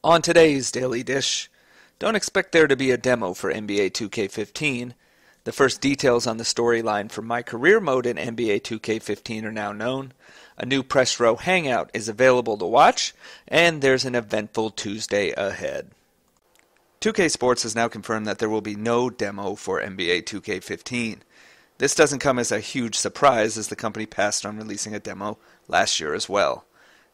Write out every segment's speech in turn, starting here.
On today's Daily Dish, don't expect there to be a demo for NBA 2K15. The first details on the storyline for MyCareer mode in NBA 2K15 are now known. A new Press Row Hangout is available to watch, and there's an eventful Tuesday ahead. 2K Sports has now confirmed that there will be no demo for NBA 2K15. This doesn't come as a huge surprise, as the company passed on releasing a demo last year as well.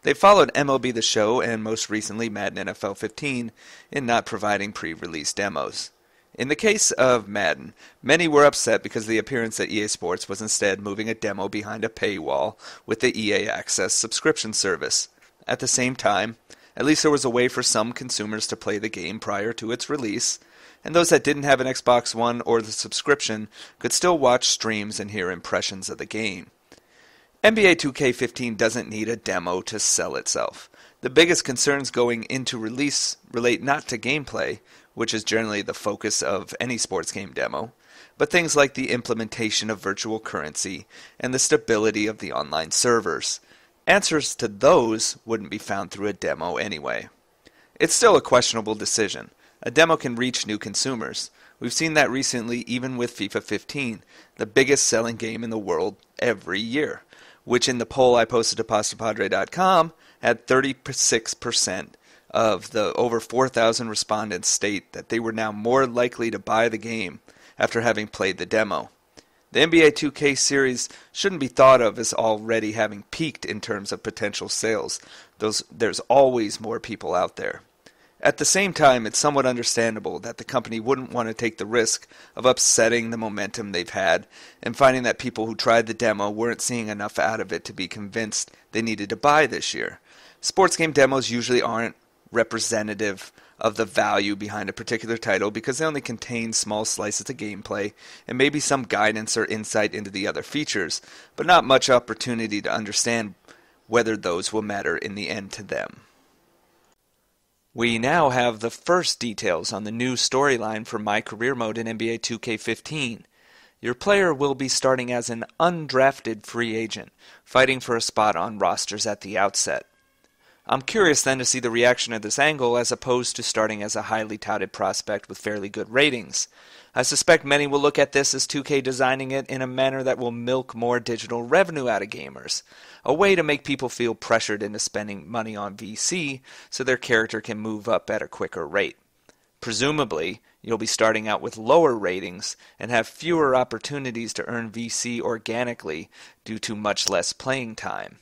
They followed MLB The Show and most recently Madden NFL 15 in not providing pre-release demos. In the case of Madden, many were upset because the appearance at EA Sports was instead moving a demo behind a paywall with the EA Access subscription service. At the same time, at least there was a way for some consumers to play the game prior to its release, and those that didn't have an Xbox One or the subscription could still watch streams and hear impressions of the game. NBA 2K15 doesn't need a demo to sell itself. The biggest concerns going into release relate not to gameplay, which is generally the focus of any sports game demo, but things like the implementation of virtual currency and the stability of the online servers. Answers to those wouldn't be found through a demo anyway. It's still a questionable decision. A demo can reach new consumers. We've seen that recently even with FIFA 15, the biggest selling game in the world every year, which in the poll I posted to pastapadre.com had 36% of the over 4,000 respondents state that they were now more likely to buy the game after having played the demo. The NBA 2K series shouldn't be thought of as already having peaked in terms of potential sales. There's always more people out there. At the same time, it's somewhat understandable that the company wouldn't want to take the risk of upsetting the momentum they've had and finding that people who tried the demo weren't seeing enough out of it to be convinced they needed to buy this year. Sports game demos usually aren't representative of the value behind a particular title because they only contain small slices of gameplay and maybe some guidance or insight into the other features, but not much opportunity to understand whether those will matter in the end to them. We now have the first details on the new storyline for MyCareer mode in NBA 2K15. Your player will be starting as an undrafted free agent, fighting for a spot on rosters at the outset. I'm curious then to see the reaction of this angle as opposed to starting as a highly touted prospect with fairly good ratings. I suspect many will look at this as 2K designing it in a manner that will milk more digital revenue out of gamers, a way to make people feel pressured into spending money on VC so their character can move up at a quicker rate. Presumably, you'll be starting out with lower ratings and have fewer opportunities to earn VC organically due to much less playing time.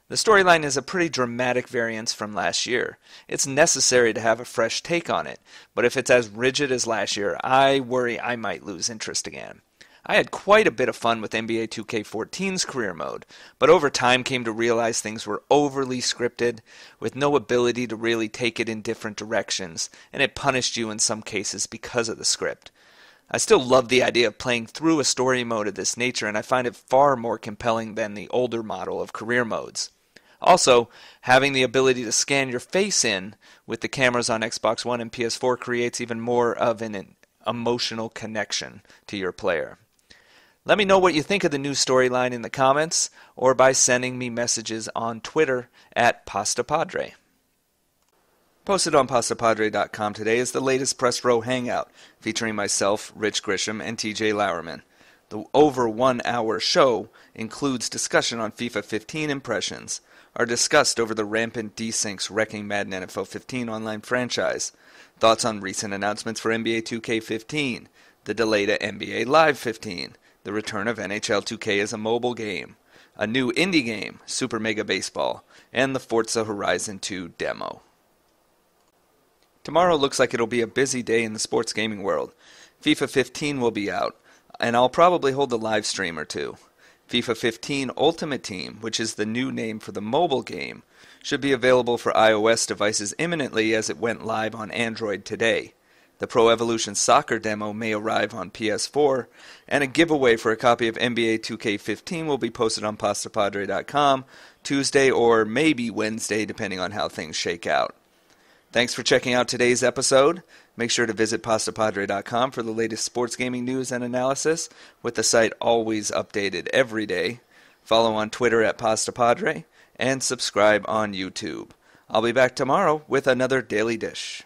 The storyline is a pretty dramatic variance from last year. It's necessary to have a fresh take on it, but if it's as rigid as last year, I worry I might lose interest again. I had quite a bit of fun with NBA 2K14's career mode, but over time came to realize things were overly scripted, with no ability to really take it in different directions, and it punished you in some cases because of the script. I still love the idea of playing through a story mode of this nature, and I find it far more compelling than the older model of career modes. Also, having the ability to scan your face in with the cameras on Xbox One and PS4 creates even more of an emotional connection to your player. Let me know what you think of the new storyline in the comments or by sending me messages on Twitter at pastapadre. Posted on pastapadre.com today is the latest Press Row Hangout featuring myself, Rich Grisham, and TJ Lowerman. The over 1 hour show includes discussion on FIFA 15 impressions, are discussed over the rampant desyncs wrecking Madden NFL 15 online franchise, thoughts on recent announcements for NBA 2K15, the delay to NBA Live 15, the return of NHL 2K as a mobile game, a new indie game, Super Mega Baseball, and the Forza Horizon 2 demo. Tomorrow looks like it'll be a busy day in the sports gaming world. FIFA 15 will be out, and I'll probably hold a live stream or two. FIFA 15 Ultimate Team, which is the new name for the mobile game, should be available for iOS devices imminently as it went live on Android today. The Pro Evolution Soccer demo may arrive on PS4, and a giveaway for a copy of NBA 2K15 will be posted on pastapadre.com Tuesday or maybe Wednesday, depending on how things shake out. Thanks for checking out today's episode. Make sure to visit pastapadre.com for the latest sports gaming news and analysis, with the site always updated every day. Follow on Twitter at pastapadre, and subscribe on YouTube. I'll be back tomorrow with another Daily Dish.